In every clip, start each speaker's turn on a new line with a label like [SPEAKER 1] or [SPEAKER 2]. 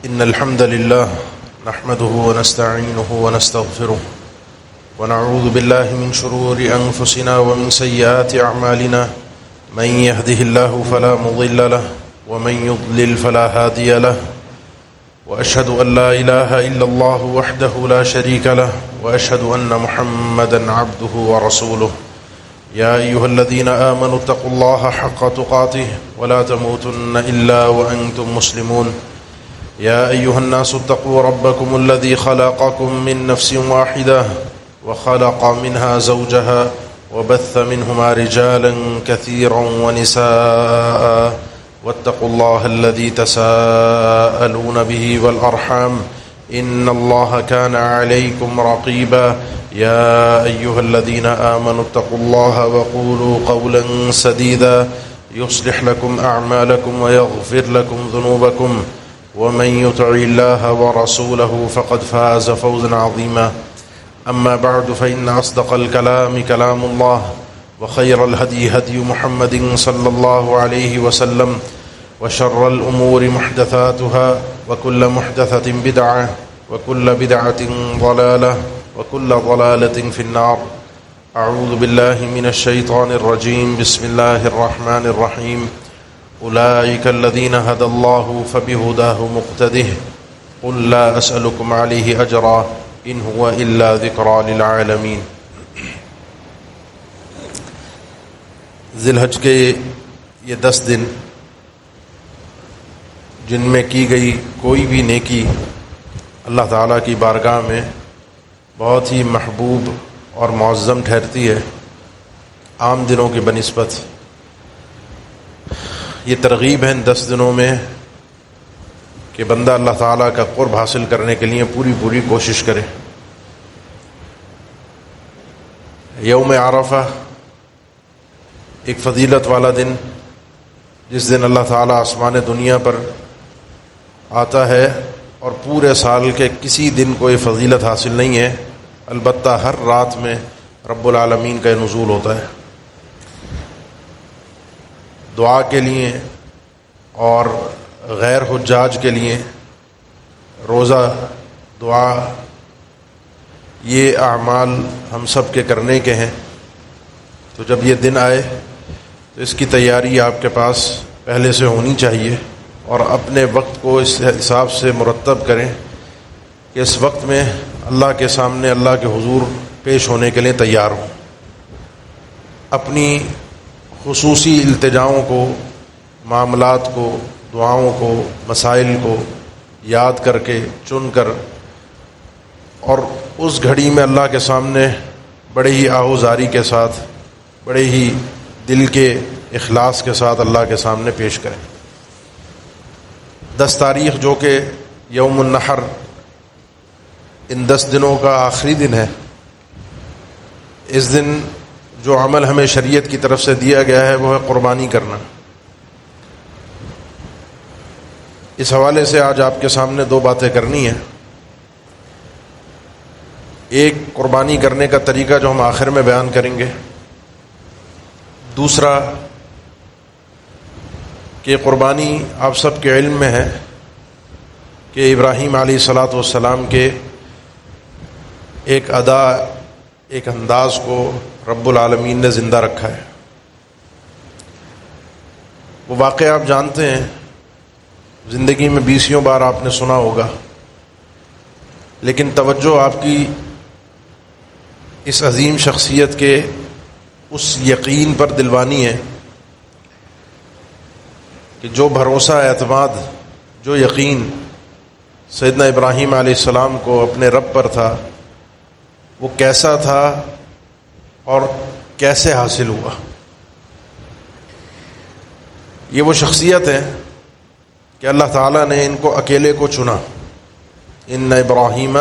[SPEAKER 1] إن الحمد لله نحمده ونستعينه ونستغفره ونعوذ بالله من شرور أنفسنا ومن سيئات أعمالنا من يهده الله فلا مضل له ومن يضلل فلا هادي له وأشهد أن لا إله إلا الله وحده لا شريك له وأشهد أن محمدا عبده ورسوله يا أيها الذين آمنوا اتقوا الله حق تقاته ولا تموتن إلا وأنتم مسلمون يا أيها الناس اتقوا ربكم الذي خلقكم من نفس واحدة وخلق منها زوجها وبث منهما رجالا كثيرا ونساء واتقوا الله الذي تساءلون به والأرحام إن الله كان عليكم رقيبا يا أيها الذين آمنوا اتقوا الله وقولوا قولا سديدا يصلح لكم أعمالكم ويغفر لكم ذنوبكم ومن يطع الله ورسوله فقد فاز فوزا عظيما أما بعد فإن أصدق الكلام كلام الله وخير الهدي هدي محمد صلى الله عليه وسلم وشر الأمور محدثاتها وكل محدثة بدعة وكل بدعة ضلالة وكل ضلالة في النار أعوذ بالله من الشيطان الرجيم بسم الله الرحمن الرحيم أولئك الذين هدى الله فبهداه مقتده قل لا أسألكم عليه أجرا إن هو إلا ذكرى للعالمين۔ ذی الحج کے یہ 10 دن جن میں کی گئی کوئی بھی نیکی اللہ تعالیٰ کی بارگاہ میں بہت ہی محبوب اور معظم ٹھہرتی ہے عام دنوں کی بنسبت۔ یہ ترغیب ہے ان 10 دنوں میں کہ بندہ اللہ تعالیٰ کا قرب حاصل کرنے کے لیے پوری کوشش کرے۔ یوم عرفہ ایک فضیلت والا دن، جس دن اللہ تعالیٰ آسمان دنیا پر آتا ہے اور پورے سال کے کسی دن کو یہ فضیلت حاصل نہیں ہے، البتہ ہر رات میں رب العالمین کا نزول ہوتا ہے دعا کے لیے اور غیر حجاج کے لیے روزہ دعا، یہ اعمال ہم سب کے کرنے کے ہیں۔ تو جب یہ دن آئے تو اس کی تیاری آپ کے پاس پہلے سے ہونی چاہیے اور اپنے وقت کو اس حساب سے مرتب کریں کہ اس وقت میں اللہ کے سامنے اللہ کے حضور پیش ہونے کے لیے تیار ہوں۔ اپنی خصوصی التجاؤں کو، معاملات کو، دعاؤں کو، مسائل کو یاد کر کے چن کر اور اس گھڑی میں اللہ کے سامنے بڑے ہی آہوزاری کے ساتھ، بڑے ہی دل کے اخلاص کے ساتھ اللہ کے سامنے پیش کریں۔ 10 تاریخ جو کہ یوم النحر، ان 10 دنوں کا آخری دن ہے۔ اس دن جو عمل ہمیں شریعت کی طرف سے دیا گیا ہے وہ ہے قربانی کرنا۔ اس حوالے سے آج آپ کے سامنے 2 باتیں کرنی ہیں۔ ایک قربانی کرنے کا طریقہ جو ہم آخر میں بیان کریں گے، دوسرا کہ قربانی آپ سب کے علم میں ہے کہ ابراہیم علیہ الصلاۃ والسلام کے ایک ادا، ایک انداز کو رب العالمین نے زندہ رکھا ہے۔ وہ واقعہ آپ جانتے ہیں، زندگی میں 20 بار آپ نے سنا ہوگا، لیکن توجہ آپ کی اس عظیم شخصیت کے اس یقین پر دلوانی ہے کہ جو بھروسہ، اعتماد، جو یقین سیدنا ابراہیم علیہ السلام کو اپنے رب پر تھا، وہ کیسا تھا اور کیسے حاصل ہوا۔ یہ وہ شخصیت ہے کہ اللہ تعالیٰ نے ان کو اکیلے کو چنا۔ ان ابراہیم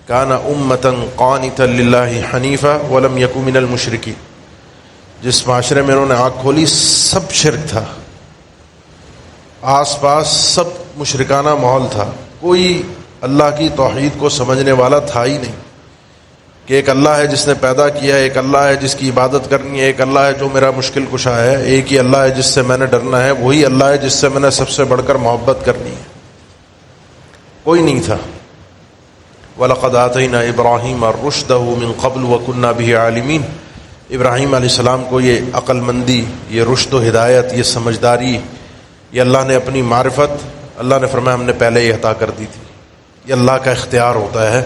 [SPEAKER 1] کان امۃ قانتا للہ حنیفا ولم یک من المشرکین۔ جس معاشرے میں انہوں نے آنکھ کھولی سب شرک تھا، آس پاس سب مشرکانہ ماحول تھا، کوئی اللہ کی توحید کو سمجھنے والا تھا ہی نہیں کہ ایک اللہ ہے جس نے پیدا کیا ہے، ایک اللہ ہے جس کی عبادت کرنی ہے، ایک اللہ ہے جو میرا مشکل کشا ہے، ایک ہی اللہ ہے جس سے میں نے ڈرنا ہے، وہی اللہ ہے جس سے میں نے سب سے بڑھ کر محبت کرنی ہے۔ کوئی نہیں تھا. وَلَقَدْ آتَيْنَا إِبْرَاهِيمَ رُشْدَهُ مِنْ قَبْلُ وَكُنَّا بِهِ عَالِمِينَ. ابراہیم علیہ السلام کو یہ عقل مندی، یہ رشد و ہدایت، یہ سمجھداری، یہ اللہ نے اپنی معرفت، اللہ نے فرمایا ہم نے پہلے ہی عطا کر دی تھی. یہ اللہ کا اختیار ہوتا ہے.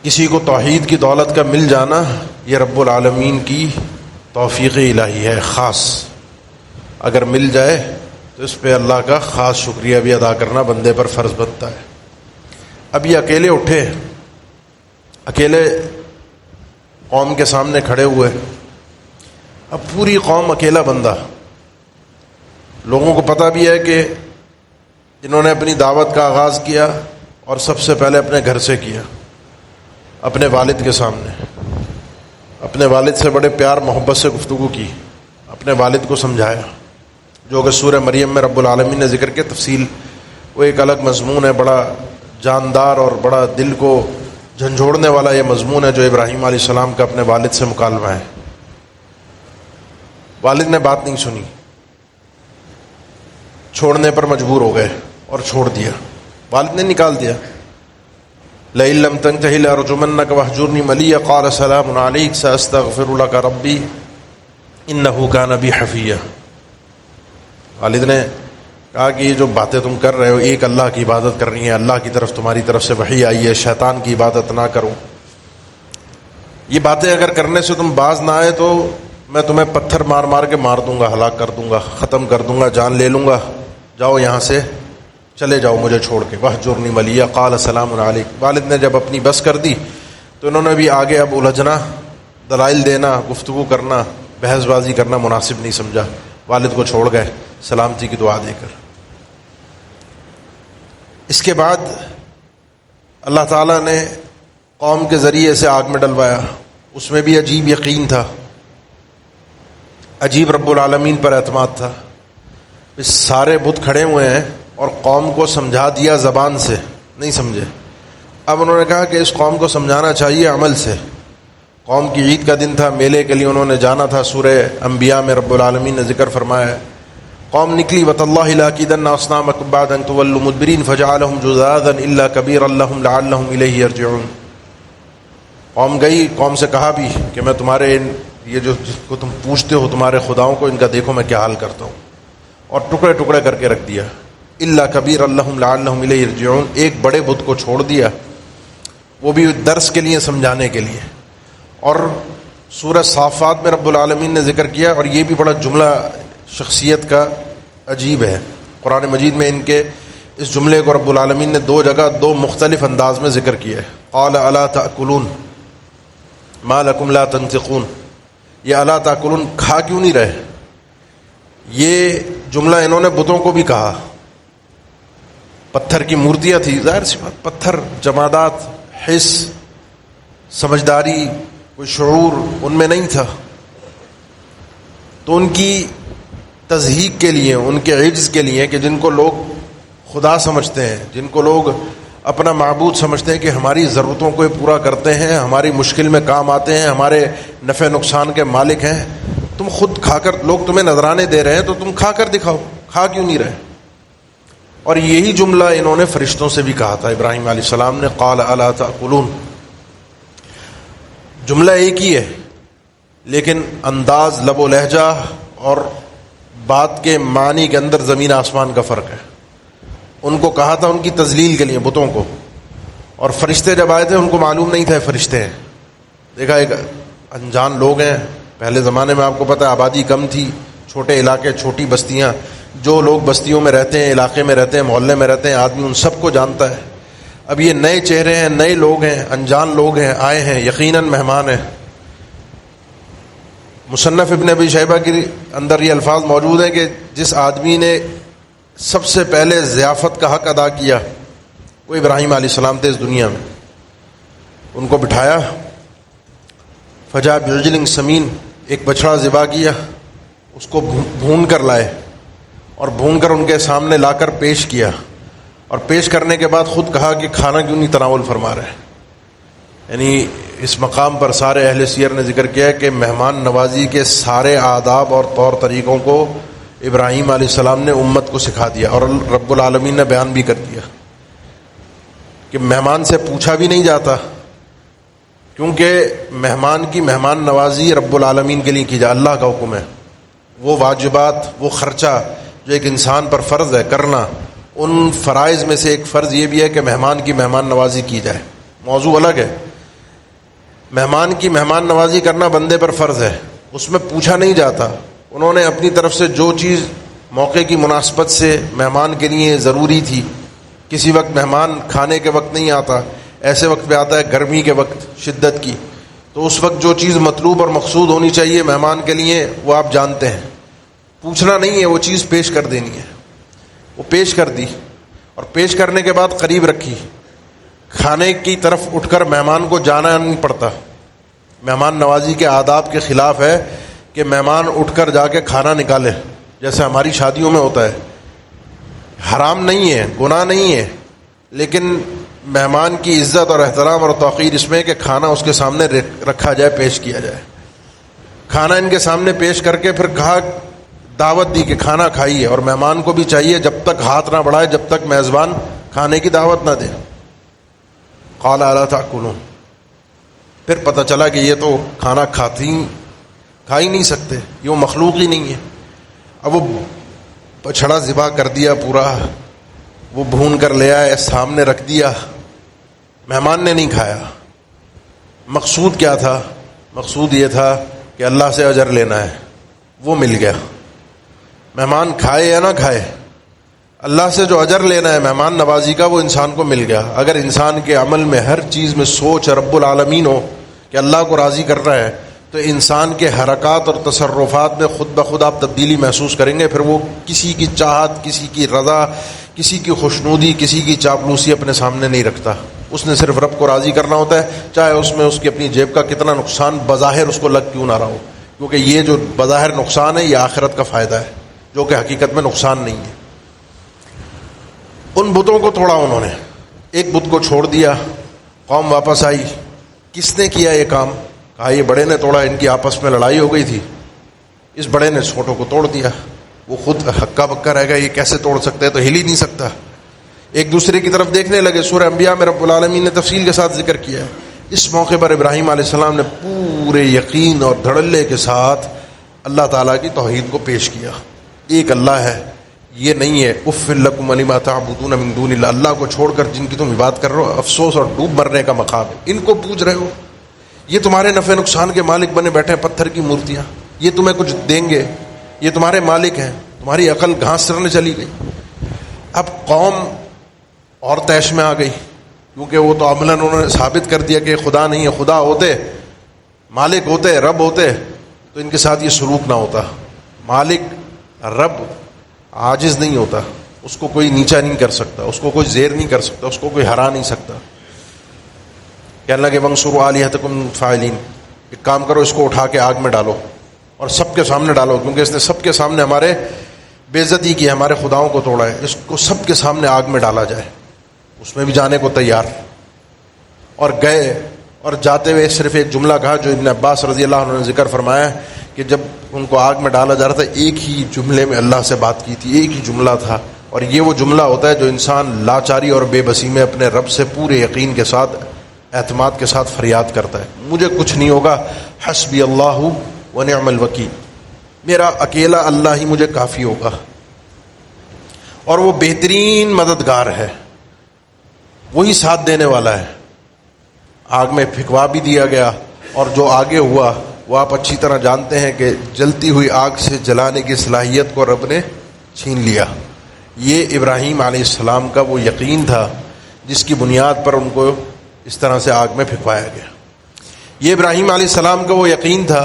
[SPEAKER 1] کسی کو توحید کی دولت کا مل جانا یہ رب العالمین کی توفیق الہی ہے خاص. اگر مل جائے تو اس پہ اللہ کا خاص شکریہ بھی ادا کرنا بندے پر فرض بنتا ہے. اب یہ اکیلے اٹھے، اکیلے قوم کے سامنے کھڑے ہوئے. اب پوری قوم اکیلا بندہ. لوگوں کو پتہ بھی ہے کہ انہوں نے اپنی دعوت کا آغاز کیا اور سب سے پہلے اپنے گھر سے کیا، اپنے والد کے سامنے. اپنے والد سے بڑے پیار محبت سے گفتگو کی، اپنے والد کو سمجھایا، جو کہ سورہ مریم میں رب العالمین نے ذکر کیا. تفصیل وہ ایک الگ مضمون ہے، بڑا جاندار اور بڑا دل کو جھنجھوڑنے والا یہ مضمون ہے جو ابراہیم علیہ السلام کا اپنے والد سے مکالمہ ہے. والد نے بات نہیں سنی، چھوڑنے پر مجبور ہو گئے اور چھوڑ دیا. والد نے نکال دیا. لئن لم تنتهِ لأرجمنك واهجرني مليا قال سلام عليك سأستغفر لك ربي إنه كان بي حفيا. والد نے کہا کہ یہ جو باتیں تم کر رہے ہو، ایک اللہ کی عبادت کر رہی ہیں، اللہ کی طرف تمہاری طرف سے وحی آئی ہے، شیطان کی عبادت نہ کرو. یہ باتیں اگر کرنے سے تم باز نہ آئے تو میں تمہیں پتھر مار مار کے مار دوں گا، ہلاک کر دوں گا، ختم کر دوں گا، جان لے لوں گا. جاؤ یہاں سے چلے جاؤ مجھے چھوڑ کے. وَاهْجُرْنِي مَلِيًّا قَالَ سَلَامٌ عَلَيْكَ. والد نے جب اپنی بس کر دی تو انہوں نے بھی آگے اب الجھنا، دلائل دینا، گفتگو کرنا، بحث بازی کرنا مناسب نہیں سمجھا. والد کو چھوڑ گئے سلامتی کی دعا دے کر. اس کے بعد اللہ تعالیٰ نے قوم کے ذریعے سے آگ میں ڈلوایا. اس میں بھی عجیب یقین تھا، عجیب رب العالمین پر اعتماد تھا. اس سارے بت کھڑے ہوئے ہیں اور قوم کو سمجھا دیا زبان سے، نہیں سمجھے. اب انہوں نے کہا کہ اس قوم کو سمجھانا چاہیے عمل سے. قوم کی عید کا دن تھا، میلے کے لیے انہوں نے جانا تھا. سورہ انبیاء میں رب العالمین نے ذکر فرمایا ہے قوم نکلی وَتَاللَّهِ لَأَكِيدَنَّ أَصْنَامَكُمْ بَعْدَ أَن تُوَلُّوا مُدْبِرِينَ فَجَعَلَهُمْ جُذَاذًا إِلَّا كَبِيرًا لَهُمْ لَعَلَّهُمْ إِلَيْهِ يَرْجِعُونَ. قوم گئی، قوم سے کہا بھی کہ میں تمہارے یہ جو جس کو تم پوچھتے ہو تمہارے خداؤں کو، ان کا دیکھو میں کیا حال کرتا ہوں. اور ٹکڑے ٹکڑے کر کے رکھ دیا. إِلَّا كَبِيرًا لَهُمْ لَعَلَّهُمْ إِلَيْهِ يَرْجِعُونَ. ایک بڑے بت کو چھوڑ دیا، وہ بھی درس کے لیے، سمجھانے کے لیے. اور سورہ صافات میں رب العالمین نے ذکر کیا، اور یہ بھی بڑا جملہ شخصیت کا عجیب ہے. قرآن مجید میں ان کے اس جملے کو رب العالمین نے دو جگہ دو مختلف انداز میں ذکر کیا ہے. قال الا تاکلون ما لکم لا تنطقون. یہ الا تاکلون، کھا کیوں نہیں رہے. یہ جملہ انہوں نے بتوں کو بھی کہا. پتھر کی مورتیاں تھی، ظاہر سی بات، پتھر، جمادات، حس، سمجھداری، کوئی شعور ان میں نہیں تھا. تو ان کی تضحیق کے لیے، ان کے عجز کے لیے، کہ جن کو لوگ خدا سمجھتے ہیں، جن کو لوگ اپنا معبود سمجھتے ہیں کہ ہماری ضرورتوں کو پورا کرتے ہیں، ہماری مشکل میں کام آتے ہیں، ہمارے نفع نقصان کے مالک ہیں، تم خود کھا کر، لوگ تمہیں نذرانے دے رہے ہیں تو تم کھا کر دکھاؤ، کھا کیوں نہیں رہے. اور یہی جملہ انہوں نے فرشتوں سے بھی کہا تھا. ابراہیم علیہ السلام نے قال الا تاکلون. جملہ ایک ہی ہے لیکن انداز، لب و لہجہ اور بات کے معنی کے اندر زمین آسمان کا فرق ہے. ان کو کہا تھا ان کی تذلیل کے لیے، بتوں کو. اور فرشتے جب آئے تھے ان کو معلوم نہیں تھا فرشتے ہیں. دیکھا ایک انجان لوگ ہیں. پہلے زمانے میں آپ کو پتہ ہے آبادی کم تھی، چھوٹے علاقے، چھوٹی بستیاں. جو لوگ بستیوں میں رہتے ہیں، علاقے میں رہتے ہیں، محلے میں رہتے ہیں، آدمی ان سب کو جانتا ہے. اب یہ نئے چہرے ہیں، نئے لوگ ہیں، انجان لوگ ہیں، آئے ہیں، یقیناً مہمان ہیں. مصنف ابن ابی شیبہ کے اندر یہ الفاظ موجود ہیں کہ جس آدمی نے سب سے پہلے ضیافت کا حق ادا کیا وہ ابراہیم علیہ السلام تھے اس دنیا میں. ان کو بٹھایا، فجاء بعجل سمین، ایک بچڑا ذبح کیا، اس کو بھون کر لائے اور بھون کر ان کے سامنے لا کر پیش کیا. اور پیش کرنے کے بعد خود کہا کہ کھانا کیوں نہیں تناول فرما رہے. یعنی اس مقام پر سارے اہل سیر نے ذکر کیا ہے کہ مہمان نوازی کے سارے آداب اور طور طریقوں کو ابراہیم علیہ السلام نے امت کو سکھا دیا. اور رب العالمین نے بیان بھی کر دیا کہ مہمان سے پوچھا بھی نہیں جاتا، کیونکہ مہمان کی مہمان نوازی رب العالمین کے لیے کی جائے، اللہ کا حکم ہے۔ وہ واجبات، وہ خرچہ جو ایک انسان پر فرض ہے کرنا، ان فرائض میں سے ایک فرض یہ بھی ہے کہ مہمان کی مہمان نوازی کی جائے۔ موضوع الگ ہے، مہمان کی مہمان نوازی کرنا بندے پر فرض ہے، اس میں پوچھا نہیں جاتا۔ انہوں نے اپنی طرف سے جو چیز موقع کی مناسبت سے مہمان کے لیے ضروری تھی، کسی وقت مہمان کھانے کے وقت نہیں آتا، ایسے وقت پہ آتا ہے گرمی کے وقت شدت کی، تو اس وقت جو چیز مطلوب اور مقصود ہونی چاہیے مہمان کے لیے وہ آپ جانتے ہیں، پوچھنا نہیں ہے، وہ چیز پیش کر دینی ہے۔ وہ پیش کر دی، اور پیش کرنے کے بعد قریب رکھی۔ کھانے کی طرف اٹھ کر مہمان کو جانا نہیں پڑتا، مہمان نوازی کے آداب کے خلاف ہے کہ مہمان اٹھ کر جا کے کھانا نکالے، جیسے ہماری شادیوں میں ہوتا ہے۔ حرام نہیں ہے، گناہ نہیں ہے، لیکن مہمان کی عزت اور احترام اور توقیر اس میں کہ کھانا اس کے سامنے رکھا جائے، پیش کیا جائے۔ کھانا ان کے سامنے پیش کر کے پھر کہا، دعوت دی کہ کھانا کھائیے، اور مہمان کو بھی چاہیے جب تک ہاتھ نہ بڑھائے جب تک میزبان کھانے کی دعوت نہ دے۔ قال الا تاکلون، پھر پتہ چلا کہ یہ تو کھانا کھا ہی نہیں سکتے، یہ وہ مخلوق ہی نہیں ہے۔ اب وہ بچھڑا ذبح کر دیا پورا، وہ بھون کر لے آئے، سامنے رکھ دیا، مہمان نے نہیں کھایا۔ مقصود کیا تھا؟ مقصود یہ تھا کہ اللہ سے اجر لینا ہے، وہ مل گیا۔ مہمان کھائے یا نہ کھائے، اللہ سے جو اجر لینا ہے مہمان نوازی کا وہ انسان کو مل گیا۔ اگر انسان کے عمل میں ہر چیز میں سوچ رب العالمین ہو کہ اللہ کو راضی کر رہا ہے، تو انسان کے حرکات اور تصرفات میں خود بخود آپ تبدیلی محسوس کریں گے۔ پھر وہ کسی کی چاہت، کسی کی رضا، کسی کی خوشنودی، کسی کی چاپلوسی اپنے سامنے نہیں رکھتا۔ اس نے صرف رب کو راضی کرنا ہوتا ہے، چاہے اس میں اس کی اپنی جیب کا کتنا نقصان بظاہر اس کو لگ کیوں نہ رہا ہو، کیونکہ یہ جو بظاہر نقصان ہے یہ آخرت کا فائدہ ہے، جو کہ حقیقت میں نقصان نہیں ہے۔ ان بتوں کو توڑا انہوں نے، ایک بت کو چھوڑ دیا، قوم واپس آئی، کس نے کیا یہ کام؟ کہا یہ بڑے نے توڑا، ان کی آپس میں لڑائی ہو گئی تھی، اس بڑے نے چھوٹوں کو توڑ دیا، وہ خود ہکا بکا رہ گیا، یہ کیسے توڑ سکتا ہے، تو ہل ہی نہیں سکتا۔ ایک دوسرے کی طرف دیکھنے لگے۔ سورہ انبیاء میں رب العالمین نے تفصیل کے ساتھ ذکر کیا ہے۔ اس موقع پر ابراہیم علیہ السلام نے پورے یقین اور دھڑلے کے ساتھ اللہ تعالیٰ کی توحید کو پیش کیا، ایک اللہ ہے، یہ نہیں ہے اف لکم لما تعبدون من دون اللہ، اللہ کو چھوڑ کر جن کی تم عبادت کر رہے ہو، افسوس اور ڈوب مرنے کا مقام ہے۔ ان کو پوج رہے ہو، یہ تمہارے نفع نقصان کے مالک بنے بیٹھے ہیں، پتھر کی مورتیاں، یہ تمہیں کچھ دیں گے، یہ تمہارے مالک ہیں، تمہاری عقل گھاس چرنے چلی گئی۔ اب قوم اور طیش میں آ گئی، کیونکہ وہ تو عملاً انہوں نے ثابت کر دیا کہ خدا نہیں ہے، خدا ہوتے، مالک ہوتے، رب ہوتے تو ان کے ساتھ یہ سلوک نہ ہوتا۔ مالک رب عاجز نہیں ہوتا، اس کو کوئی نیچا نہیں کر سکتا، اس کو کوئی زیر نہیں کر سکتا، اس کو کوئی ہرا نہیں سکتا۔ کہ اللہ کے وَانصُرُوا آلِهَتَكُمْ فَاعِلِينَ، ایک کام کرو، اس کو اٹھا کے آگ میں ڈالو اور سب کے سامنے ڈالو، کیونکہ اس نے سب کے سامنے ہمارے بے عزتی کی، ہمارے خداؤں کو توڑا ہے، اس کو سب کے سامنے آگ میں ڈالا جائے۔ اس میں بھی جانے کو تیار، اور گئے، اور جاتے ہوئے صرف ایک جملہ کہا جو ابن عباس رضی اللہ عنہ نے ذکر فرمایا کہ جب ان کو آگ میں ڈالا جا رہا تھا ایک ہی جملے میں اللہ سے بات کی تھی، ایک ہی جملہ تھا، اور یہ وہ جملہ ہوتا ہے جو انسان لاچاری اور بے بسی میں اپنے رب سے پورے یقین کے ساتھ، اعتماد کے ساتھ فریاد کرتا ہے، مجھے کچھ نہیں ہوگا، حسبی اللہ ونعم الوکیل، میرا اکیلا اللہ ہی مجھے کافی ہوگا، اور وہ بہترین مددگار ہے، وہی ساتھ دینے والا ہے۔ آگ میں پھینکوا بھی دیا گیا، اور جو آگے ہوا وہ آپ اچھی طرح جانتے ہیں کہ جلتی ہوئی آگ سے جلانے کی صلاحیت کو رب نے چھین لیا۔ یہ ابراہیم علیہ السلام کا وہ یقین تھا جس کی بنیاد پر ان کو اس طرح سے آگ میں پھینکوایا گیا۔ یہ ابراہیم علیہ السلام کا وہ یقین تھا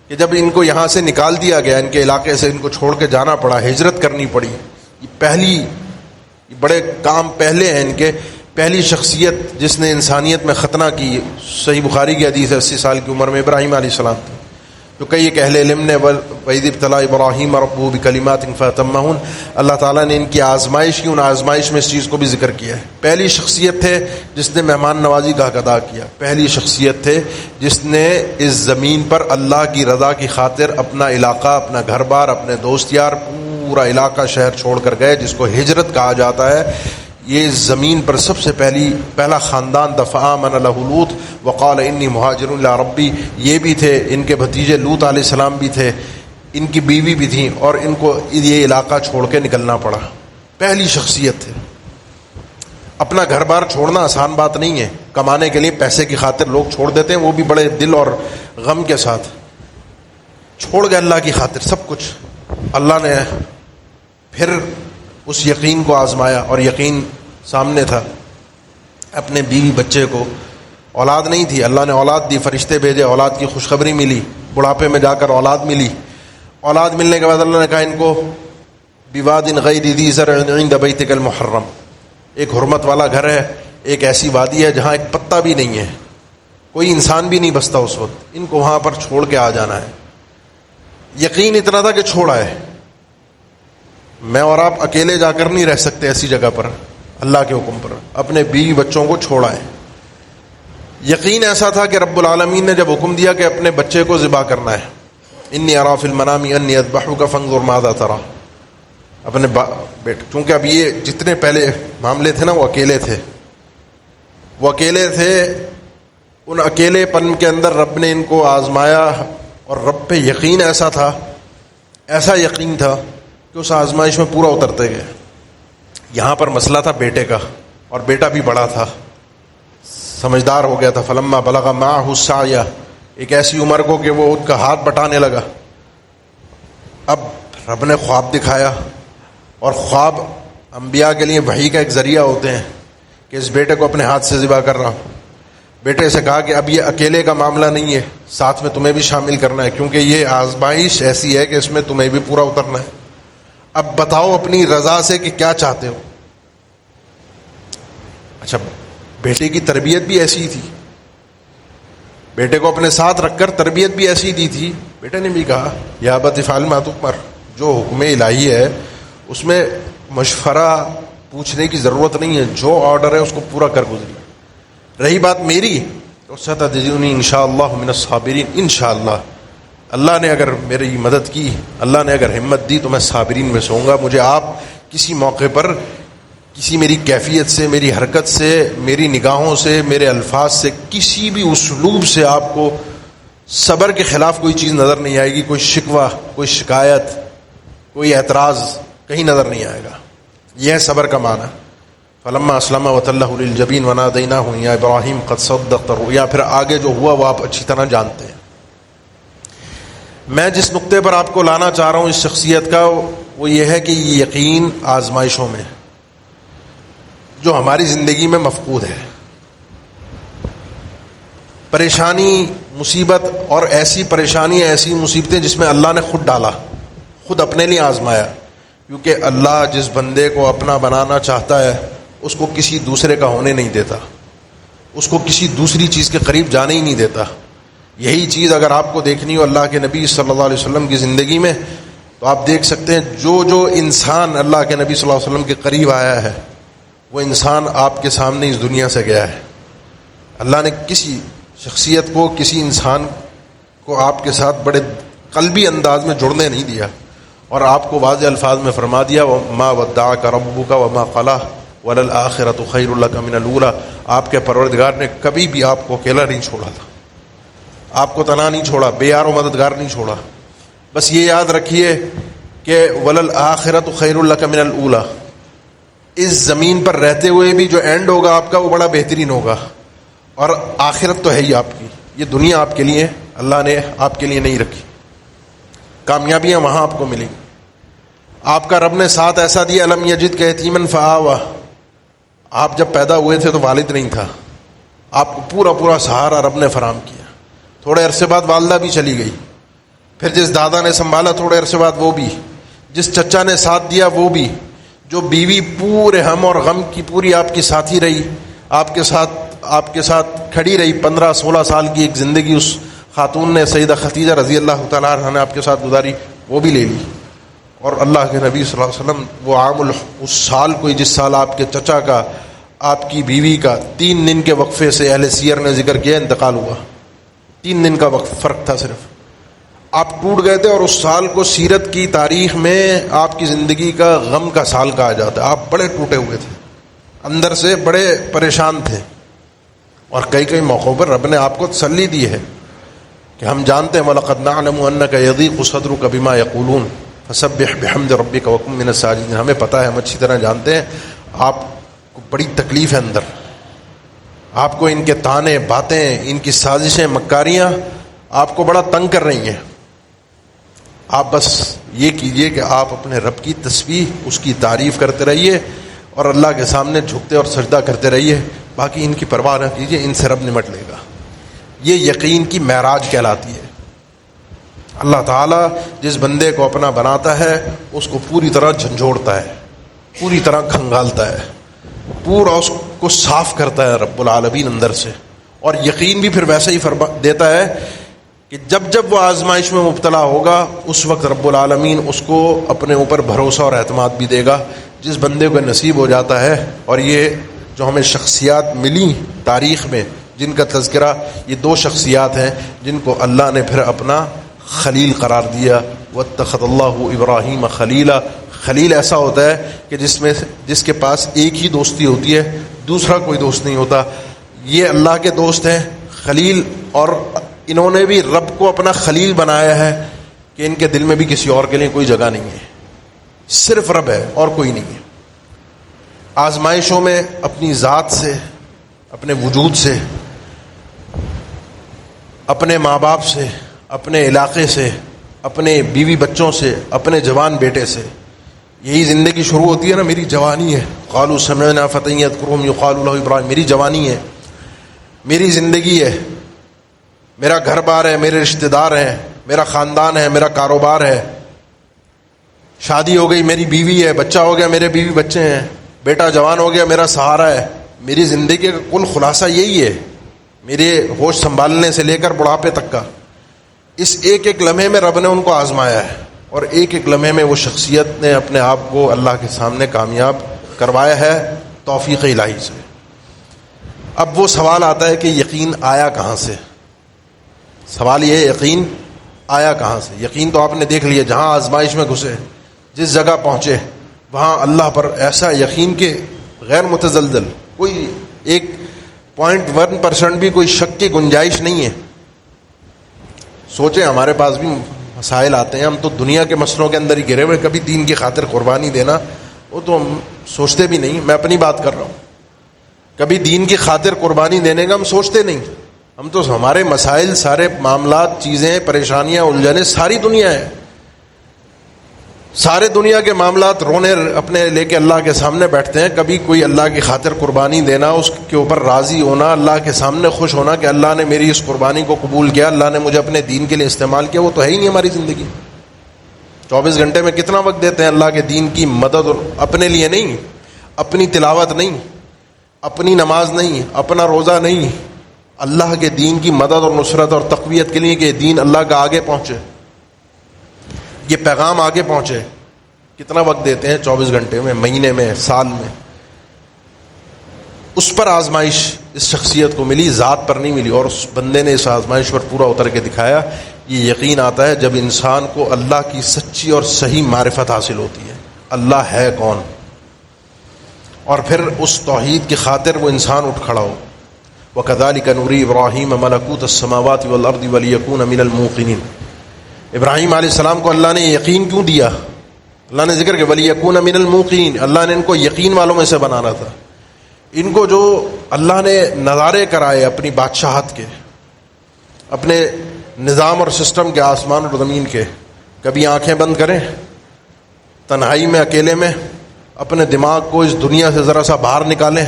[SPEAKER 1] کہ جب ان کو یہاں سے نکال دیا گیا، ان کے علاقے سے ان کو چھوڑ کے جانا پڑا، ہجرت کرنی پڑی، یہ بڑے کام پہلے ہیں ان کے۔ پہلی شخصیت جس نے انسانیت میں ختنہ کی، صحیح بخاری کی حدیث ہے، 80 سال کی عمر میں ابراہیم علیہ السلام تھے، جو کئی ایک اہل علم نے وَإِذِ ابْتَلَىٰ إِبْرَاهِيمَ رَبُّهُ بِكَلِمَاتٍ فَأَتَمَّهُنَّ، اللہ تعالیٰ نے ان کی آزمائش کی، ان آزمائش میں اس چیز کو بھی ذکر کیا ہے۔ پہلی شخصیت تھے جس نے مہمان نوازی کا حق ادا کیا، پہلی شخصیت تھے جس نے اس زمین پر اللہ کی رضا کی خاطر اپنا علاقہ، اپنا گھر بار، اپنے دوست یار، پورا علاقہ شہر چھوڑ کر گئے، جس کو ہجرت کہا جاتا ہے۔ یہ زمین پر سب سے پہلا خاندان تھا. فآمن لہ لوط وقال انی مہاجر الی ربی. یہ بھی تھے، ان کے بھتیجے لوط علیہ السلام بھی تھے، ان کی بیوی بھی تھیں، اور ان کو یہ علاقہ چھوڑ کے نکلنا پڑا. پہلی شخصیت تھے. اپنا گھر بار چھوڑنا آسان بات نہیں ہے. کمانے کے لیے پیسے کی خاطر لوگ چھوڑ دیتے ہیں، وہ بھی بڑے دل اور غم کے ساتھ. چھوڑ گئے اللہ کی خاطر سب کچھ. اللہ نے پھر اس یقین کو آزمایا، اور یقین سامنے تھا. اپنے بیوی بچے کو، اولاد نہیں تھی، اللہ نے اولاد دی، فرشتے بھیجے، اولاد کی خوشخبری ملی. بڑھاپے میں جا کر اولاد ملی. اولاد ملنے کے بعد اللہ نے کہا ان کو بواد غیر ذی زرع عند بیتک المحرم، ایک حرمت والا گھر ہے، ایک ایسی وادی ہے جہاں ایک پتا بھی نہیں ہے، کوئی انسان بھی نہیں بستا اس وقت، ان کو وہاں پر چھوڑ کے آ جانا ہے. یقین اتنا تھا کہ چھوڑا ہے. میں اور آپ اکیلے جا کر نہیں رہ سکتے ایسی جگہ پر. اللہ کے حکم پر اپنے بیوی بچوں کو چھوڑا ہے. یقین ایسا تھا کہ رب العالمین نے جب حکم دیا کہ اپنے بچے کو ذبح کرنا ہے، انی ارا فی المنام انی اذبحک فانظر ماذا تری، اپنے چونکہ اب یہ جتنے پہلے معاملے تھے نا وہ اکیلے تھے. ان اکیلے پن کے اندر رب نے ان کو آزمایا، اور رب پہ یقین ایسا تھا، ایسا یقین تھا کہ اس آزمائش میں پورا اترتے گئے. یہاں پر مسئلہ تھا بیٹے کا، اور بیٹا بھی بڑا تھا، سمجھدار ہو گیا تھا. فلما بلغ معه السعی، ایک ایسی عمر کو کہ وہ ان کا ہاتھ بٹانے لگا. اب رب نے خواب دکھایا، اور خواب انبیاء کے لیے وحی کا ایک ذریعہ ہوتے ہیں کہ اس بیٹے کو اپنے ہاتھ سے ذبح کر رہا ہوں. بیٹے سے کہا کہ اب یہ اکیلے کا معاملہ نہیں ہے، ساتھ میں تمہیں بھی شامل کرنا ہے، کیونکہ یہ آزمائش ایسی ہے کہ اس میں تمہیں بھی پورا اترنا ہے. اب بتاؤ اپنی رضا سے کہ کیا چاہتے ہو. اچھا، بیٹے کی تربیت بھی ایسی تھی، بیٹے کو اپنے ساتھ رکھ کر تربیت بھی ایسی دی تھی. بیٹے نے بھی کہا یا ابت افعل ما تؤمر، جو حکم الہی ہے اس میں مشورہ پوچھنے کی ضرورت نہیں ہے، جو آرڈر ہے اس کو پورا کر گزری. رہی بات میری تو ستجدونی انشاءاللہ من الصابرین، انشاءاللہ اللہ نے اگر میری مدد کی، اللہ نے اگر ہمت دی تو میں صابرین میں سے ہوں گا. مجھے آپ کسی موقع پر کسی میری کیفیت سے، میری حرکت سے، میری نگاہوں سے، میرے الفاظ سے، کسی بھی اسلوب سے آپ کو صبر کے خلاف کوئی چیز نظر نہیں آئے گی. کوئی شکوہ، کوئی شکایت، کوئی اعتراض کہیں نظر نہیں آئے گا. یہ ہے صبر کا معنی. فلما اسلم وتلہ للجبین ونادیناہ یا ابراہیم قد صدقت الرؤیا. پھر آگے جو ہوا وہ آپ اچھی طرح جانتے ہیں. میں جس نقطے پر آپ کو لانا چاہ رہا ہوں اس شخصیت کا، وہ یہ ہے کہ یہ یقین آزمائشوں میں جو ہماری زندگی میں مفقود ہے، پریشانی، مصیبت، اور ایسی پریشانی، ایسی مصیبتیں جس میں اللہ نے خود ڈالا، خود اپنے لیے آزمایا. کیونکہ اللہ جس بندے کو اپنا بنانا چاہتا ہے اس کو کسی دوسرے کا ہونے نہیں دیتا، اس کو کسی دوسری چیز کے قریب جانے ہی نہیں دیتا. یہی چیز اگر آپ کو دیکھنی ہو اللہ کے نبی صلی اللہ علیہ وسلم کی زندگی میں تو آپ دیکھ سکتے ہیں جو انسان اللہ کے نبی صلی اللہ علیہ وسلم کے قریب آیا ہے وہ انسان آپ کے سامنے اس دنیا سے گیا ہے. اللہ نے کسی شخصیت کو، کسی انسان کو آپ کے ساتھ بڑے قلبی انداز میں جڑنے نہیں دیا، اور آپ کو واضح الفاظ میں فرما دیا وَمَا وَدَّعَكَ رَبُّكَ وَمَا قَلَىٰ وَلَلْآخِرَةُ خَيْرٌ لَكَ مِنَ الْأُولَىٰ. آپ کے پروردگار نے کبھی بھی آپ کو اکیلا نہیں چھوڑا تھا، آپ کو تنہا نہیں چھوڑا، بے یار و مددگار نہیں چھوڑا. بس یہ یاد رکھیے کہ وَلَلْآخِرَةُ خَيْرٌ لَكَ مِنَ الْأُولَىٰ. اس زمین پر رہتے ہوئے بھی جو اینڈ ہوگا آپ کا وہ بڑا بہترین ہوگا، اور آخرت تو ہے ہی آپ کی. یہ دنیا آپ کے لیے اللہ نے آپ کے لیے نہیں رکھی، کامیابیاں وہاں آپ کو ملیں گی. آپ کا رب نے ساتھ ایسا دیا الم یجد کہ یتیما فآویٰ. آپ جب پیدا ہوئے تھے تو والد نہیں تھا، آپ کو پورا پورا سہارا رب نے فراہم کیا. تھوڑے عرصے بعد والدہ بھی چلی گئی، پھر جس دادا نے سنبھالا تھوڑے عرصے بعد وہ بھی، جس چچا نے ساتھ دیا وہ بھی، جو بیوی پورے ہم اور غم کی پوری آپ کی ساتھی رہی، آپ کے ساتھ کھڑی رہی، 15-16 سال کی ایک زندگی اس خاتون نے، سیدہ خدیجہ رضی اللہ تعالیٰ عنہا نے آپ کے ساتھ گزاری، وہ بھی لے لی. اور اللہ کے نبی صلی اللہ علیہ وسلم وہ عام اس سال کوئی جس سال آپ کے چچا کا، آپ کی بیوی کا 3 دن کے وقفے سے اہل سیر نے ذکر کیا انتقال ہوا. 3 دن کا فرق تھا صرف. آپ ٹوٹ گئے تھے، اور اس سال کو سیرت کی تاریخ میں آپ کی زندگی کا غم کا سال کہا جاتا ہے. آپ بڑے ٹوٹے ہوئے تھے، اندر سے بڑے پریشان تھے، اور کئی موقعوں پر رب نے آپ کو تسلی دی ہے کہ ہم جانتے ہیں وَلَقَدْ نَعْلَمُ أَنَّكَ يَضِيقُ صَدْرُكَ بِمَا يَقُولُونَ فَسَبِّحْ بِحَمْدِ رَبِّكَ وَكُن مِّنَ السَّاجِدِينَ۔ ہمیں پتہ ہے، ہم اچھی طرح جانتے ہیں آپ کو بڑی تکلیف ہے اندر، آپ کو ان کے تانے باتیں، ان کی سازشیں مکاریاں آپ کو بڑا تنگ کر رہی ہیں۔ آپ بس یہ کیجئے کہ آپ اپنے رب کی تسبیح، اس کی تعریف کرتے رہیے اور اللہ کے سامنے جھکتے اور سجدہ کرتے رہیے، باقی ان کی پرواہ نہ کیجئے، ان سے رب نمٹ لے گا۔ یہ یقین کی معراج کہلاتی ہے۔ اللہ تعالیٰ جس بندے کو اپنا بناتا ہے اس کو پوری طرح جھنجھوڑتا ہے، پوری طرح کھنگالتا ہے، پورا اس کو صاف کرتا ہے رب العالمین اندر سے، اور یقین بھی پھر ویسے ہی دیتا ہے کہ جب وہ آزمائش میں مبتلا ہوگا اس وقت رب العالمین اس کو اپنے اوپر بھروسہ اور اعتماد بھی دے گا۔ جس بندے کو نصیب ہو جاتا ہے، اور یہ جو ہمیں شخصیات ملی تاریخ میں جن کا تذکرہ، یہ دو شخصیات ہیں جن کو اللہ نے پھر اپنا خلیل قرار دیا۔ واتخذ اللہ ابراہیم خلیلا۔ خلیل ایسا ہوتا ہے کہ جس کے پاس ایک ہی دوستی ہوتی ہے، دوسرا کوئی دوست نہیں ہوتا۔ یہ اللہ کے دوست ہیں خلیل، اور انہوں نے بھی رب کو اپنا خلیل بنایا ہے کہ ان کے دل میں بھی کسی اور کے لیے کوئی جگہ نہیں ہے، صرف رب ہے اور کوئی نہیں ہے۔ آزمائشوں میں اپنی ذات سے، اپنے وجود سے، اپنے ماں باپ سے، اپنے علاقے سے، اپنے بیوی بچوں سے، اپنے جوان بیٹے سے، یہی زندگی شروع ہوتی ہے نا۔ میری جوانی ہے، قالوا سمعنا فتى يذكرهم يقال له ابراہیم، میری جوانی ہے، میری زندگی ہے، میرا گھر بار ہے، میرے رشتہ دار ہیں، میرا خاندان ہے، میرا کاروبار ہے، شادی ہو گئی، میری بیوی ہے، بچہ ہو گیا، میرے بیوی بچے ہیں، بیٹا جوان ہو گیا، میرا سہارا ہے۔ میری زندگی کا کل خلاصہ یہی ہے، میرے ہوش سنبھالنے سے لے کر بڑھاپے تک کا۔ اس ایک ایک لمحے میں رب نے ان کو آزمایا ہے، اور ایک ایک لمحے میں وہ شخصیت نے اپنے آپ کو اللہ کے سامنے کامیاب کروایا ہے توفیق الہی سے۔ اب وہ سوال آتا ہے کہ یقین آیا کہاں سے؟ سوال یہ ہے، یقین آیا کہاں سے؟ یقین تو آپ نے دیکھ لیا، جہاں آزمائش میں گھسے، جس جگہ پہنچے، وہاں اللہ پر ایسا یقین کہ غیر متزلزل، کوئی 1.1% بھی کوئی شک کی گنجائش نہیں ہے۔ سوچیں، ہمارے پاس بھی مسائل آتے ہیں، ہم تو دنیا کے مسئلوں کے اندر ہی گرے ہوئے، کبھی دین کی خاطر قربانی دینا وہ تو ہم سوچتے بھی نہیں۔ میں اپنی بات کر رہا ہوں، کبھی دین کی خاطر قربانی دینے کا ہم سوچتے نہیں۔ ہم تو ہمارے مسائل، سارے معاملات، چیزیں، پریشانیاں، الجھنیں ساری دنیا ہے، سارے دنیا کے معاملات رونے اپنے لے کے اللہ کے سامنے بیٹھتے ہیں۔ کبھی کوئی اللہ کی خاطر قربانی دینا، اس کے اوپر راضی ہونا، اللہ کے سامنے خوش ہونا کہ اللہ نے میری اس قربانی کو قبول کیا، اللہ نے مجھے اپنے دین کے لیے استعمال کیا، وہ تو ہے ہی نہیں ہماری زندگی۔ 24 گھنٹے میں کتنا وقت دیتے ہیں اللہ کے دین کی مدد، اور اپنے لیے نہیں، اپنی تلاوت نہیں، اپنی نماز نہیں، اپنا روزہ نہیں، اللہ کے دین کی مدد اور نصرت اور تقویت کے لیے کہ دین اللہ کا آگے پہنچے، یہ پیغام آگے پہنچے۔ کتنا وقت دیتے ہیں 24 گھنٹے میں، مہینے میں، سال میں؟ اس پر آزمائش اس شخصیت کو ملی، ذات پر نہیں ملی، اور اس بندے نے اس آزمائش پر پورا اتر کے دکھایا۔ یہ یقین آتا ہے جب انسان کو اللہ کی سچی اور صحیح معرفت حاصل ہوتی ہے، اللہ ہے کون، اور پھر اس توحید کی خاطر وہ انسان اٹھ کھڑا ہو۔ وَكَذَلِكَ نُرِي إِبْرَاهِيمَ مَلَكُوتَ السَّمَاوَاتِ وَالْأَرْضِ وَلِيَكُونَ مِنَ الْمُوقِنِينَ۔ ابراہیم علیہ السلام کو اللہ نے یقین کیوں دیا؟ اللہ نے ذکر کہ وَلِيَكُونَ مِنَ الْمُوقِنِينَ، اللہ نے ان کو یقین والوں میں سے بنانا تھا۔ ان کو جو اللہ نے نظارے کرائے اپنی بادشاہت کے، اپنے نظام اور سسٹم کے، آسمان اور زمین کے، کبھی آنکھیں بند کریں تنہائی میں، اکیلے میں، اپنے دماغ کو اس دنیا سے ذرا سا باہر نکالیں،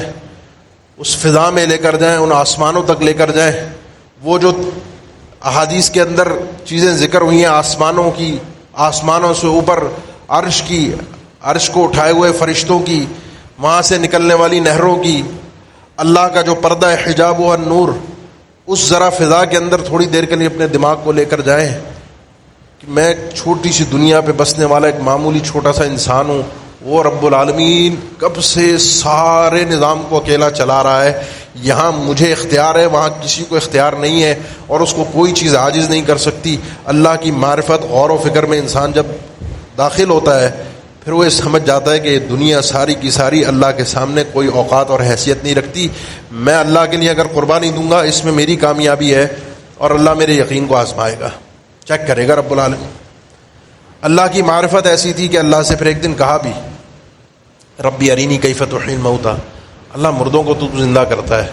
[SPEAKER 1] اس فضا میں لے کر جائیں، ان آسمانوں تک لے کر جائیں، وہ جو احادیث کے اندر چیزیں ذکر ہوئی ہیں آسمانوں کی، آسمانوں سے اوپر عرش کی، عرش کو اٹھائے ہوئے فرشتوں کی، وہاں سے نکلنے والی نہروں کی، اللہ کا جو پردہ حجاب و نور، اس ذرا فضا کے اندر تھوڑی دیر کے لیے اپنے دماغ کو لے کر جائیں کہ میں چھوٹی سی دنیا پہ بسنے والا ایک معمولی چھوٹا سا انسان ہوں، وہ رب العالمین کب سے سارے نظام کو اکیلا چلا رہا ہے، یہاں مجھے اختیار ہے، وہاں کسی کو اختیار نہیں ہے، اور اس کو کوئی چیز عاجز نہیں کر سکتی۔ اللہ کی معرفت، غور و فکر میں انسان جب داخل ہوتا ہے، پھر وہ سمجھ جاتا ہے کہ یہ دنیا ساری کی ساری اللہ کے سامنے کوئی اوقات اور حیثیت نہیں رکھتی. میں اللہ کے لیے اگر قربانی دوں گا اس میں میری کامیابی ہے، اور اللہ میرے یقین کو آزمائے گا، چیک کرے گا رب العالمین. اللہ کی معرفت ایسی تھی کہ اللہ سے پھر ایک دن کہا بھی ربی ارینی کیف تحیی الموتیٰ، اللہ مردوں کو تو زندہ کرتا ہے،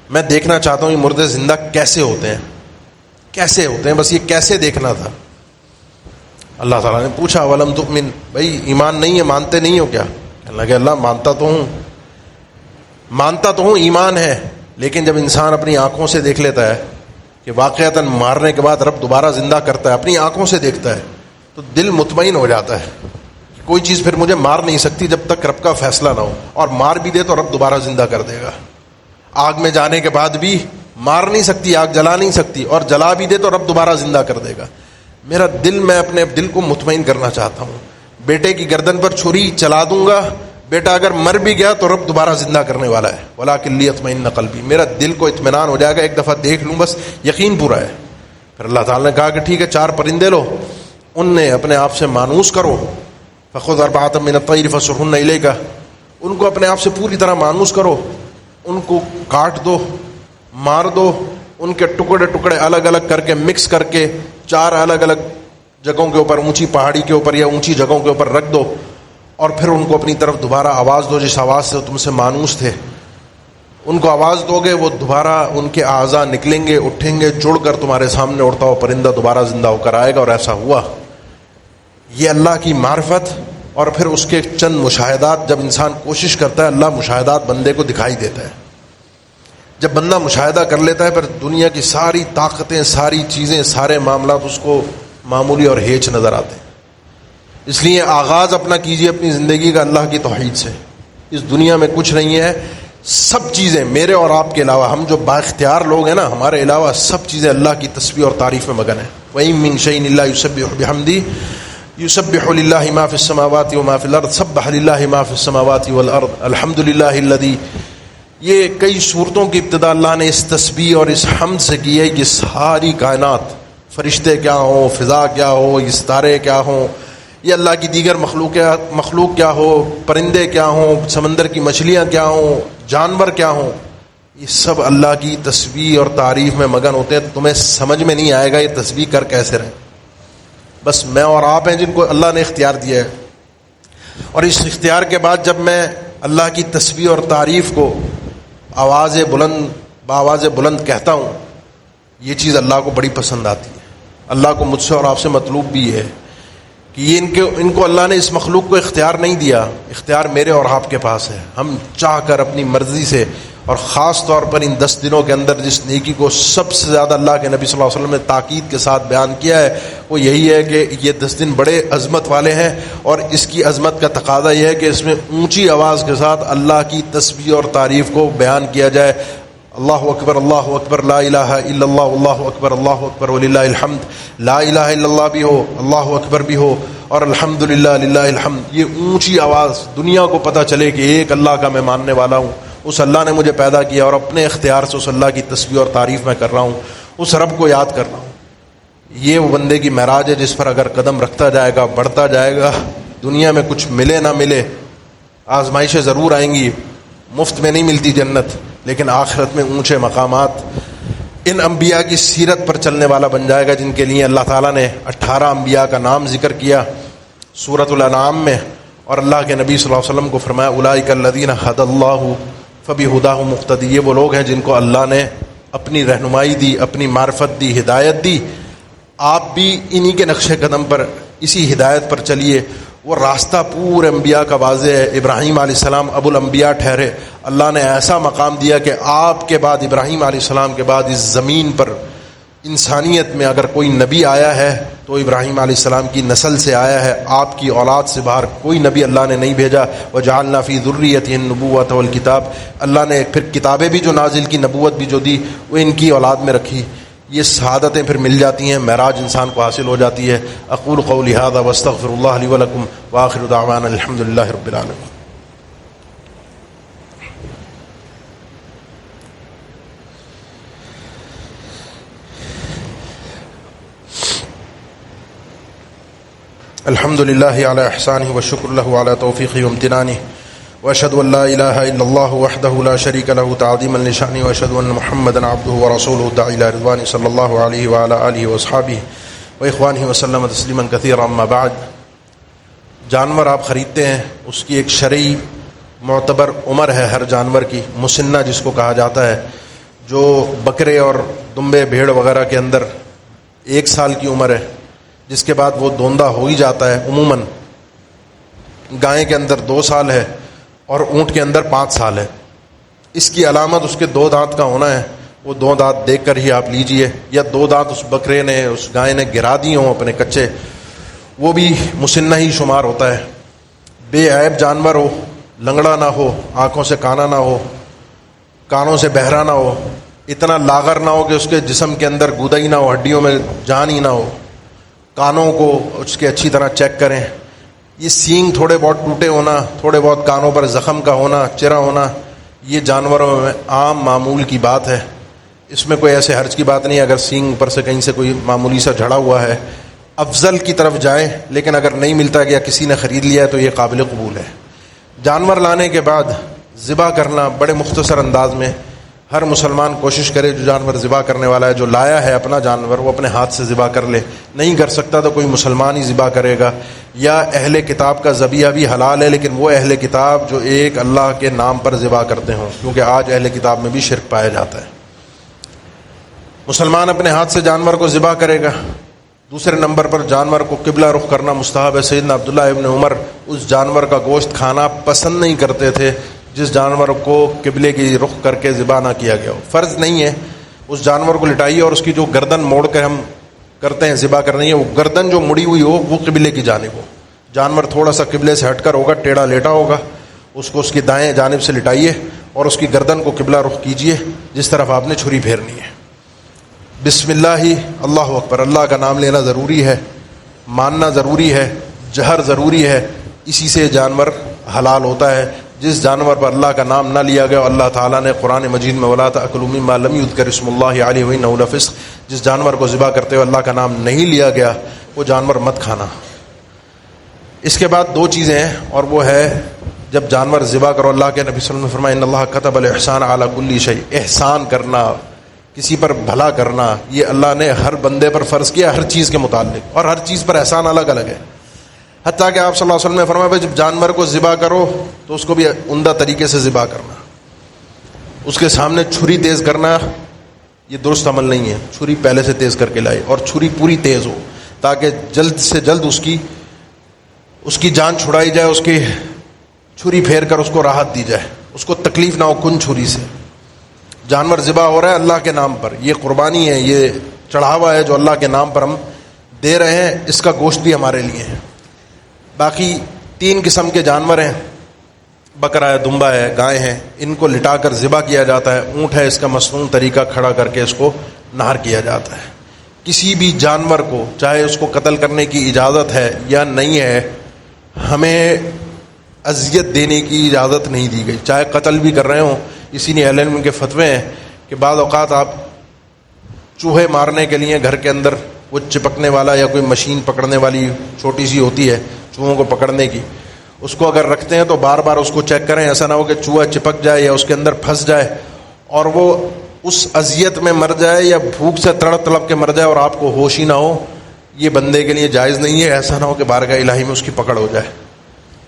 [SPEAKER 1] میں دیکھنا چاہتا ہوں یہ مردے زندہ کیسے ہوتے ہیں، کیسے ہوتے ہیں، بس یہ کیسے دیکھنا تھا. اللہ تعالیٰ نے پوچھا ولم تؤمن، بھائی ایمان نہیں ہے، مانتے نہیں ہو کیا؟ کہنے لگے اللہ مانتا تو ہوں، ایمان ہے، لیکن جب انسان اپنی آنکھوں سے دیکھ لیتا ہے کہ واقعتاً مارنے کے بعد رب دوبارہ زندہ کرتا ہے، اپنی آنکھوں سے دیکھتا ہے، تو دل مطمئن ہو جاتا ہے. کوئی چیز پھر مجھے مار نہیں سکتی جب تک رب کا فیصلہ نہ ہو، اور مار بھی دے تو رب دوبارہ زندہ کر دے گا. آگ میں جانے کے بعد بھی مار نہیں سکتی، آگ جلا نہیں سکتی، اور جلا بھی دے تو رب دوبارہ زندہ کر دے گا. میرا دل، میں اپنے دل کو مطمئن کرنا چاہتا ہوں. بیٹے کی گردن پر چھری چلا دوں گا، بیٹا اگر مر بھی گیا تو رب دوبارہ زندہ کرنے والا ہے. وَلَٰكِن لِيَطْمَئِنَّ قَلْبِي، میرا دل کو اطمینان ہو جائے گا، ایک دفعہ دیکھ لوں بس یقین پورا ہے. پھر اللہ تعالیٰ نے کہا کہ ٹھیک ہے 4 پرندے لو، ان نے اپنے آپ سے مانوس کرو، فَخُذْ أَرْبَعَةً مِّنَ الطَّيْرِ فَصُرْهُنَّ إِلَيْكَ، ان کو اپنے آپ سے پوری طرح مانوس کرو، ان کو کاٹ دو، مار دو، ان کے ٹکڑے ٹکڑے الگ الگ کر کے مکس کر کے 4 الگ الگ جگہوں کے اوپر، اونچی پہاڑی کے اوپر یا اونچی جگہوں کے اوپر رکھ دو، اور پھر ان کو اپنی طرف دوبارہ آواز دو، جس آواز سے تم سے مانوس تھے ان کو آواز دو گے، وہ دوبارہ ان کے اعضاء نکلیں گے، اٹھیں گے، جڑ کر تمہارے سامنے اڑتا ہوا پرندہ دوبارہ زندہ ہو کر آئے گا. اور ایسا ہوا. یہ اللہ کی معرفت، اور پھر اس کے چند مشاہدات. جب انسان کوشش کرتا ہے اللہ مشاہدات بندے کو دکھائی دیتا ہے. جب بندہ مشاہدہ کر لیتا ہے پھر دنیا کی ساری طاقتیں، ساری چیزیں، سارے معاملات اس کو معمولی اور ہیچ نظر آتے ہیں. اس لیے آغاز اپنا کیجیے اپنی زندگی کا اللہ کی توحید سے. اس دنیا میں کچھ نہیں ہے، سب چیزیں میرے اور آپ کے علاوہ، ہم جو بااختیار لوگ ہیں نا، ہمارے علاوہ سب چیزیں اللہ کی تسبیح اور تعریف میں مگن ہیں. وَإِن مِّن شَيْءٍ إِلَّا يُسَبِّحُ بِحَمْدِهِ يُسَبِّحُ لِلَّهِ مَا فِي السَّمَاوَاتِ وَمَا فِي الْأَرْضِ سَبَّحَ لِلَّهِ مَا فِي السَّمَاوَاتِ وَالْأَرْضِ الْحَمْدُ لِلَّهِ الَّذِي. یہ کئی صورتوں کی ابتدا اللہ نے اس تسبیح اور اس حمد سے کی ہے کہ ساری کائنات، فرشتے کیا ہوں، فضا کیا ہو، یہ ستارے کیا ہوں، یہ اللہ کی دیگر مخلوق کیا ہو، پرندے کیا ہوں، سمندر کی مچھلیاں کیا ہوں، جانور کیا ہوں، یہ سب اللہ کی تسبیح اور تعریف میں مگن ہوتے ہیں. تمہیں سمجھ میں نہیں آئے گا یہ تسبیح کر کیسے رہے. بس میں اور آپ ہیں جن کو اللہ نے اختیار دیا ہے. اور اس اختیار کے بعد جب میں اللہ کی تسبیح اور تعریف کو آواز بلند کہتا ہوں، یہ چیز اللہ کو بڑی پسند آتی ہے. اللہ کو مجھ سے اور آپ سے مطلوب بھی ہے کہ یہ ان کو اللہ نے اس مخلوق کو اختیار نہیں دیا، اختیار میرے اور آپ کے پاس ہے. ہم چاہ کر اپنی مرضی سے، اور خاص طور پر ان 10 دنوں کے اندر جس نیکی کو سب سے زیادہ اللہ کے نبی صلی اللہ علیہ وسلم نے تاکید کے ساتھ بیان کیا ہے، وہ یہی ہے کہ یہ 10 دن بڑے عظمت والے ہیں. اور اس کی عظمت کا تقاضا یہ ہے کہ اس میں اونچی آواز کے ساتھ اللہ کی تسبیح اور تعریف کو بیان کیا جائے. اللہ اکبر لا الہ الا اللہ، اللہ اکبر وللہ الحمد. لا الہ الا اللہ بھی ہو، اللہ اکبر بھی ہو، اور الحمدللہ للہ الحمد. یہ اونچی آواز دنیا کو پتہ چلے کہ ایک اللہ کا میں ماننے والا ہوں، اس اللہ نے مجھے پیدا کیا اور اپنے اختیار سے اس اللہ کی تسبیح اور تعریف میں کر رہا ہوں، اس رب کو یاد کر رہا ہوں. یہ وہ بندے کی معراج ہے جس پر اگر قدم رکھتا جائے گا، بڑھتا جائے گا، دنیا میں کچھ ملے نہ ملے، آزمائشیں ضرور آئیں گی، مفت میں نہیں ملتی جنت، لیکن آخرت میں اونچے مقامات. ان انبیاء کی سیرت پر چلنے والا بن جائے گا جن کے لیے اللہ تعالیٰ نے 18 انبیاء کا نام ذکر کیا سورۃ الانعام میں. اور اللہ کے نبی صلی اللہ علیہ وسلم کو فرمایا اولئک الذین ھدی اللہ فبہداہ مقتدی. یہ وہ لوگ ہیں جن کو اللہ نے اپنی رہنمائی دی، اپنی معرفت دی، ہدایت دی. آپ بھی انہی کے نقش قدم پر، اسی ہدایت پر چلیے. وہ راستہ پورے انبیاء کا واضح ہے. ابراہیم علیہ السلام ابو الانبیاء ٹھہرے. اللہ نے ایسا مقام دیا کہ آپ کے بعد، ابراہیم علیہ السلام کے بعد، اس زمین پر انسانیت میں اگر کوئی نبی آیا ہے تو ابراہیم علیہ السلام کی نسل سے آیا ہے. آپ کی اولاد سے باہر کوئی نبی اللہ نے نہیں بھیجا. وجعلنا فی ذریتہ النبوۃ والکتاب. اللہ نے پھر کتابیں بھی جو نازل کی، نبوت بھی جو دی، وہ ان کی اولاد میں رکھی. یہ سعادتیں پھر مل جاتی ہیں، معراج انسان کو حاصل ہو جاتی ہے. اقول قولی ھذا واستغفر اللہ لی ولکم وآخر دعوانا الحمد للہ رب العالمین. الحمد لله على إحسانه والشكر له على توفيقه وامتنانه وأشهد أن لا إله إلا الله وحده لا شريك له تعظيما لشأنه وأشهد أن محمدا عبده ورسوله الداعي إلى رضوانه صلى الله عليه وعلى آله وأصحابه وإخوانه وسلم تسليما كثيرا. أما بعد، جانور آپ خریدتے ہیں، اس کی ایک شرعی معتبر عمر ہے ہر جانور کی، مسنہ جس کو کہا جاتا ہے، جو بکرے اور دمبے بھیڑ وغیرہ کے اندر 1 سال کی عمر ہے، جس کے بعد وہ دوندہ ہو ہی جاتا ہے. عموماً گائے کے اندر 2 سال ہے اور اونٹ کے اندر 5 سال ہے. اس کی علامت اس کے 2 دانت کا ہونا ہے. وہ 2 دانت دیکھ کر ہی آپ لیجئے، یا 2 دانت اس بکرے نے اس گائے نے گرا دی ہوں اپنے کچے، وہ بھی مسنہ ہی شمار ہوتا ہے. بے عیب جانور ہو، لنگڑا نہ ہو، آنکھوں سے کانا نہ ہو، کانوں سے بہرا نہ ہو، اتنا لاغر نہ ہو کہ اس کے جسم کے اندر گودا ہی نہ ہو، ہڈیوں میں جان ہی نہ ہو. کانوں کو اس کے اچھی طرح چیک کریں. یہ سینگ تھوڑے بہت ٹوٹے ہونا، تھوڑے بہت کانوں پر زخم کا ہونا، چرا ہونا، یہ جانوروں میں عام معمول کی بات ہے. اس میں کوئی ایسے حرج کی بات نہیں ہے. اگر سینگ پر سے کہیں سے کوئی معمولی سا جھڑا ہوا ہے، افضل کی طرف جائیں، لیکن اگر نہیں ملتا یا کسی نے خرید لیا ہے تو یہ قابل قبول ہے. جانور لانے کے بعد ذبح کرنا بڑے مختصر انداز میں ہر مسلمان کوشش کرے. جو جانور ذبح کرنے والا ہے، جو لایا ہے اپنا جانور، وہ اپنے ہاتھ سے ذبح کر لے. نہیں کر سکتا تو کوئی مسلمان ہی ذبح کرے گا. یا اہل کتاب کا ذبیحہ بھی حلال ہے، لیکن وہ اہل کتاب جو ایک اللہ کے نام پر ذبح کرتے ہوں، کیونکہ آج اہل کتاب میں بھی شرک پایا جاتا ہے. مسلمان اپنے ہاتھ سے جانور کو ذبح کرے گا. دوسرے نمبر پر جانور کو قبلہ رخ کرنا مستحب ہے. سیدنا عبداللہ ابن عمر اس جانور کا گوشت کھانا پسند نہیں کرتے تھے جس جانور کو قبلے کی رخ کر کے ذبح نہ کیا گیا ہو. فرض نہیں ہے، اس جانور کو لٹائیے اور اس کی جو گردن موڑ کر ہم کرتے ہیں ذبح کرنی ہے، وہ گردن جو مڑی ہوئی ہو وہ قبلے کی جانب ہو. جانور تھوڑا سا قبلے سے ہٹ کر ہوگا، ٹیڑھا لیٹا ہوگا، اس کو اس کی دائیں جانب سے لٹائیے اور اس کی گردن کو قبلہ رخ کیجیے جس طرف آپ نے چھری پھیرنی ہے. بسم اللہ، اللہ اکبر، اللہ کا نام لینا ضروری ہے، ماننا ضروری ہے، جہر ضروری ہے. اسی سے جانور حلال ہوتا ہے. جس جانور پر اللہ کا نام نہ لیا گیا، اللہ تعالیٰ نے قرآن مجید میں وَلَا تَأْكُلُوا مِمَّا لَمْ يُذْكَرِ اسْمُ اللَّهِ عَلَيْهِ وَإِنَّهُ لَفِسْقٌ، جس جانور کو ذبح کرتے ہوئے اللہ کا نام نہیں لیا گیا وہ جانور مت کھانا. اس کے بعد 2 چیزیں ہیں، اور وہ ہے جب جانور ذبح کرو، اللہ کے نبی صلی اللہ علیہ وسلم نے فرمایا إِنَّ اللَّهَ كَتَبَ الْإِحْسَانَ عَلَى كُلِّ شَيْءٍ. احسان کرنا، کسی پر بھلا کرنا، یہ اللہ نے ہر بندے پر فرض کیا، ہر چیز کے متعلق، اور ہر چیز پر احسان الگ الگ ہے. حتیٰ کہ آپ صلی اللہ علیہ وسلم نے فرمایا بھائی جب جانور کو ذبح کرو تو اس کو بھی عمدہ طریقے سے ذبح کرنا. اس کے سامنے چھری تیز کرنا یہ درست عمل نہیں ہے. چھری پہلے سے تیز کر کے لائے، اور چھری پوری تیز ہو تاکہ جلد سے جلد اس کی جان چھڑائی جائے، اس کی چھری پھیر کر اس کو راحت دی جائے، اس کو تکلیف نہ ہو کن چھری سے. جانور ذبح ہو رہا ہے اللہ کے نام پر، یہ قربانی ہے، یہ چڑھاوا ہے جو اللہ کے نام پر ہم دے رہے ہیں. اس کا گوشت بھی ہمارے لیے ہے. باقی 3 قسم کے جانور ہیں، بکرا ہے، دمبا ہے، گائے ہیں. ان کو لٹا کر ذبح کیا جاتا ہے. اونٹ ہے، اس کا مصنون طریقہ کھڑا کر کے اس کو نہر کیا جاتا ہے. کسی بھی جانور کو چاہے اس کو قتل کرنے کی اجازت ہے یا نہیں ہے، ہمیں اذیت دینے کی اجازت نہیں دی گئی، چاہے قتل بھی کر رہے ہوں. اسی لیے اہل علم کے فتوے ہیں کہ بعض اوقات آپ چوہے مارنے کے لیے گھر کے اندر وہ چپکنے والا یا کوئی مشین پکڑنے والی چھوٹی سی ہوتی ہے چوہوں کو پکڑنے کی، اس کو اگر رکھتے ہیں تو بار بار اس کو چیک کریں، ایسا نہ ہو کہ چوہا چپک جائے یا اس کے اندر پھنس جائے اور وہ اس اذیت میں مر جائے یا بھوک سے تڑپ تڑپ کے مر جائے اور آپ کو ہوش ہی نہ ہو. یہ بندے کے لیے جائز نہیں ہے. ایسا نہ ہو کہ بارگاہ الہی میں اس کی پکڑ ہو جائے.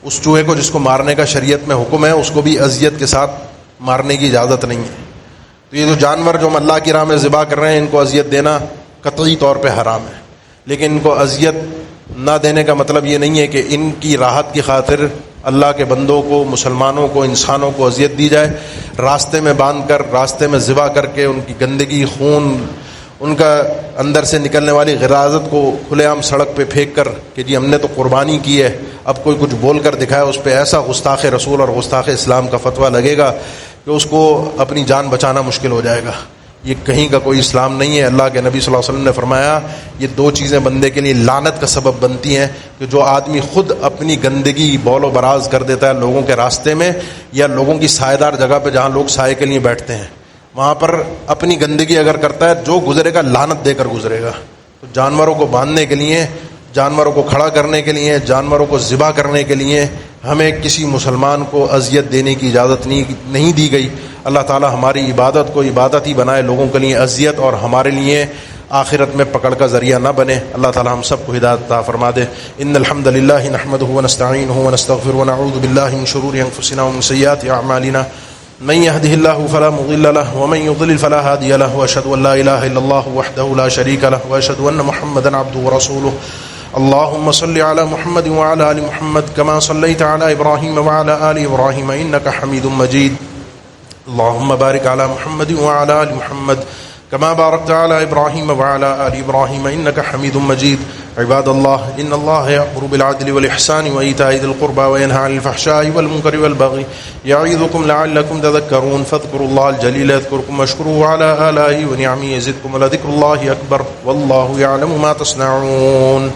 [SPEAKER 1] اس چوہے کو جس کو مارنے کا شریعت میں حکم ہے، اس کو بھی اذیت کے ساتھ مارنے کی اجازت نہیں ہے. تو یہ جو جانور جو ہم اللہ کی راہ میں ذبح کر رہے ہیں، ان کو اذیت دینا قطعی طور پہ حرام ہے. لیکن ان کو اذیت نہ دینے کا مطلب یہ نہیں ہے کہ ان کی راحت کی خاطر اللہ کے بندوں کو، مسلمانوں کو، انسانوں کو اذیت دی جائے. راستے میں باندھ کر، راستے میں ذبح کر کے ان کی گندگی، خون، ان کا اندر سے نکلنے والی غراضت کو کھلے عام سڑک پہ پھینک کر کہ جی ہم نے تو قربانی کی ہے، اب کوئی کچھ بول کر دکھائے، اس پہ ایسا گستاخ رسول اور گستاخ اسلام کا فتویٰ لگے گا کہ اس کو اپنی جان بچانا مشکل ہو جائے گا. یہ کہیں کا کوئی اسلام نہیں ہے. اللہ کے نبی صلی اللہ علیہ وسلم نے فرمایا یہ 2 چیزیں بندے کے لیے لعنت کا سبب بنتی ہیں، کہ جو آدمی خود اپنی گندگی بول و براز کر دیتا ہے لوگوں کے راستے میں یا لوگوں کی سائے دار جگہ پہ جہاں لوگ سائے کے لیے بیٹھتے ہیں، وہاں پر اپنی گندگی اگر کرتا ہے، جو گزرے گا لعنت دے کر گزرے گا. تو جانوروں کو باندھنے کے لیے جانوروں کو کھڑا کرنے کے لیے، جانوروں کو ذبح کرنے کے لیے ہمیں کسی مسلمان کو اذیت دینے کی اجازت نہیں دی گئی۔ اللہ تعالی ہماری عبادت کو عبادت ہی بنائے، لوگوں کے لیے اذیت اور ہمارے لیے آخرت میں پکڑ کا ذریعہ نہ بنے۔ اللہ تعالی ہم سب کو ہدایت عطا فرما دے۔ ان الحمد للہ نحمده ونستعینه ونستغفره ونعوذ باللہ من شرور انفسنا ومن سیئات اعمالنا من يهده الله فلا مضل له ومن يضلل فلا هادي له واشهد ان لا اله الا الله وحده لا شريك له واشهد ان محمدا عبده ورسوله اللهم صل على محمد وعلى ال محمد كما صليت على ابراهيم وعلى ال ابراهيم انك حميد مجيد اللهم بارك على محمد وعلى ال محمد كما باركت على ابراهيم وعلى ال ابراهيم انك حميد مجيد عباد الله ان الله يأمر بالعدل والاحسان وايتاء ذي القربى وينهى عن الفحشاء والمنكر والبغي يعظكم لعلكم تذكرون فاذكروا الله الجليل يذكركم واشكروه على آلائه ونعمه يزدكم ولذكر الله اكبر والله يعلم ما تصنعون